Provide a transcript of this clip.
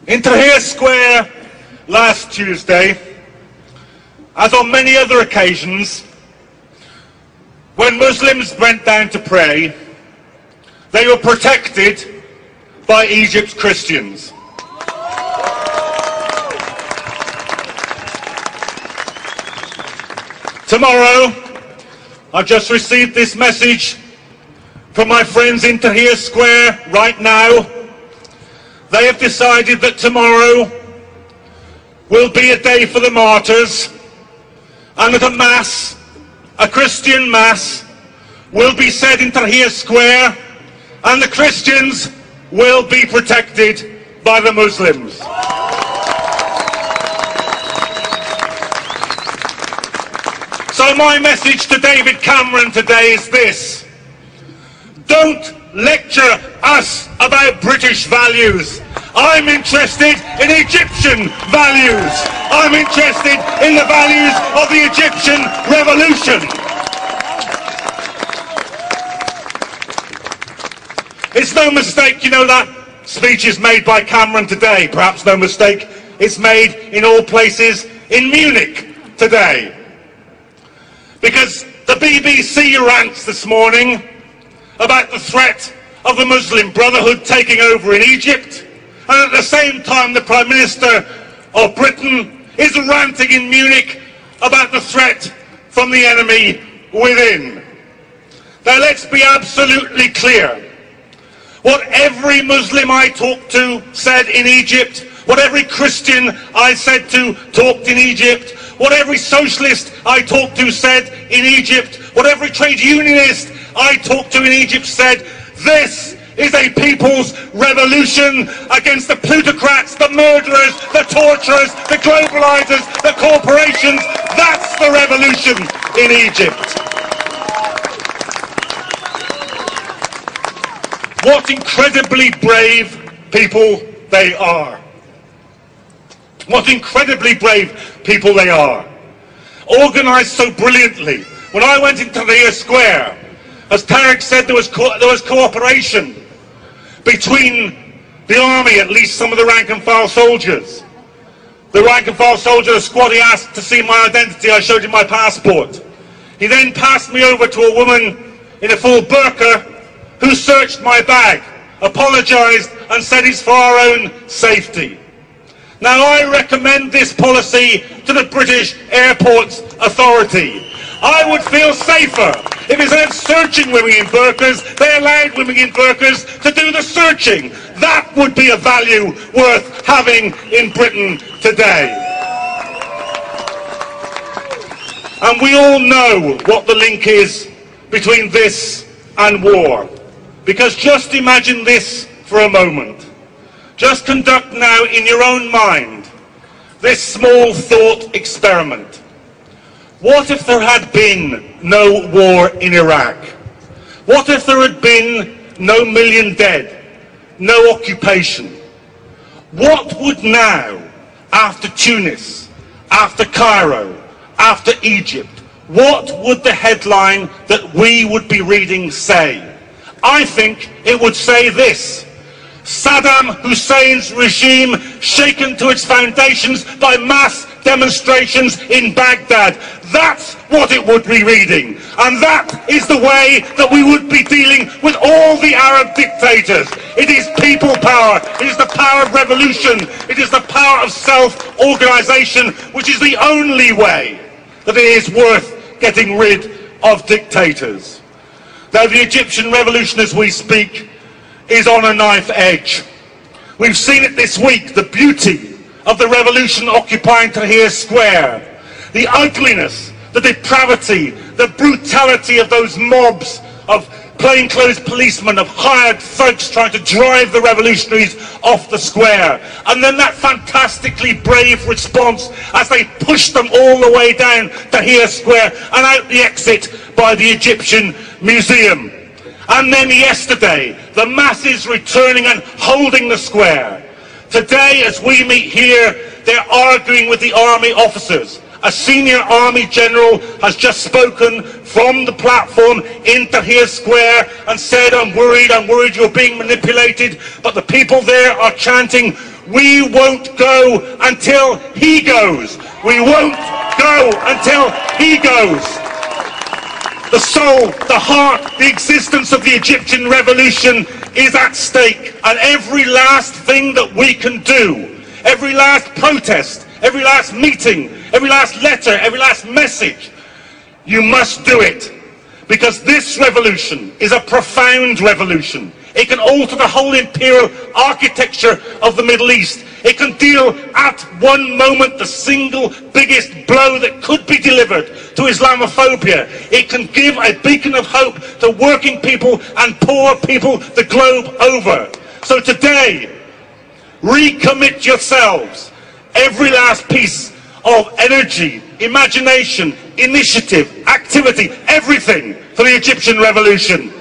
In Tahrir Square last Tuesday, as on many other occasions, when Muslims went down to pray, they were protected by Egypt's Christians. Tomorrow, I've just received this message from my friends in Tahrir Square right now. They have decided that tomorrow will be a day for the martyrs, and that a mass, a Christian mass, will be said in Tahrir Square, and the Christians will be protected by the Muslims. So my message to David Cameron today is this: don't lecture us about British values. I'm interested in Egyptian values. I'm interested in the values of the Egyptian revolution. It's no mistake, you know, that speech is made by Cameron today. Perhaps no mistake, it's made in all places in Munich today. Because the BBC rants this morning about the threat of the Muslim Brotherhood taking over in Egypt, and at the same time the Prime Minister of Britain is ranting in Munich about the threat from the enemy within. Now let's be absolutely clear. What every Muslim I talked to said in Egypt, what every Christian I said to talked in Egypt, what every socialist I talked to said in Egypt, what every trade unionist I talked to in Egypt said, this is a people's revolution against the plutocrats, the murderers, the torturers, the globalizers, the corporations. That's the revolution in Egypt. What incredibly brave people they are. What incredibly brave people they are. Organised so brilliantly. When I went into Tahrir Square, as Tarek said, there was cooperation between the army, at least some of the rank and file soldiers. The rank and file soldier, the squad, he asked to see my identity. I showed him my passport. He then passed me over to a woman in a full burqa who searched my bag, apologised and said it's for our own safety. Now I recommend this policy to the British Airports Authority. I would feel safer if instead of searching women in burqas, they allowed women in burqas to do the searching. That would be a value worth having in Britain today. And we all know what the link is between this and war. Because just imagine this for a moment. Just conduct now in your own mind this small thought experiment. What if there had been no war in Iraq? What if there had been no million dead, no occupation? What would now, after Tunis, after Cairo, after Egypt, what would the headline that we would be reading say? I think it would say this: Saddam Hussein's regime shaken to its foundations by mass demonstrations in Baghdad. That's what it would be reading. And that is the way that we would be dealing with all the Arab dictators. It is people power. It is the power of revolution. It is the power of self-organisation, which is the only way that it is worth getting rid of dictators. Now the Egyptian revolution, as we speak, is on a knife edge. We've seen it this week, the beauty of the revolution occupying Tahrir Square, the ugliness, the depravity, the brutality of those mobs of plainclothes policemen, of hired thugs trying to drive the revolutionaries off the square. And then that fantastically brave response as they pushed them all the way down Tahrir Square and out the exit by the Egyptian Museum. And then yesterday, the masses returning and holding the square. Today, as we meet here, they're arguing with the army officers. A senior army general has just spoken from the platform in Tahrir Square and said, I'm worried you're being manipulated. But the people there are chanting, We won't go until he goes. We won't go until he goes. The soul, the heart, the existence of the Egyptian revolution is at stake. And every last thing that we can do, every last protest, every last meeting, every last letter, every last message, you must do it. Because this revolution is a profound revolution. It can alter the whole imperial architecture of the Middle East. It can deal at one moment the single biggest blow that could be delivered to Islamophobia. It can give a beacon of hope to working people and poor people the globe over. So today, recommit yourselves, every last piece of energy, imagination, initiative, activity, everything for the Egyptian revolution.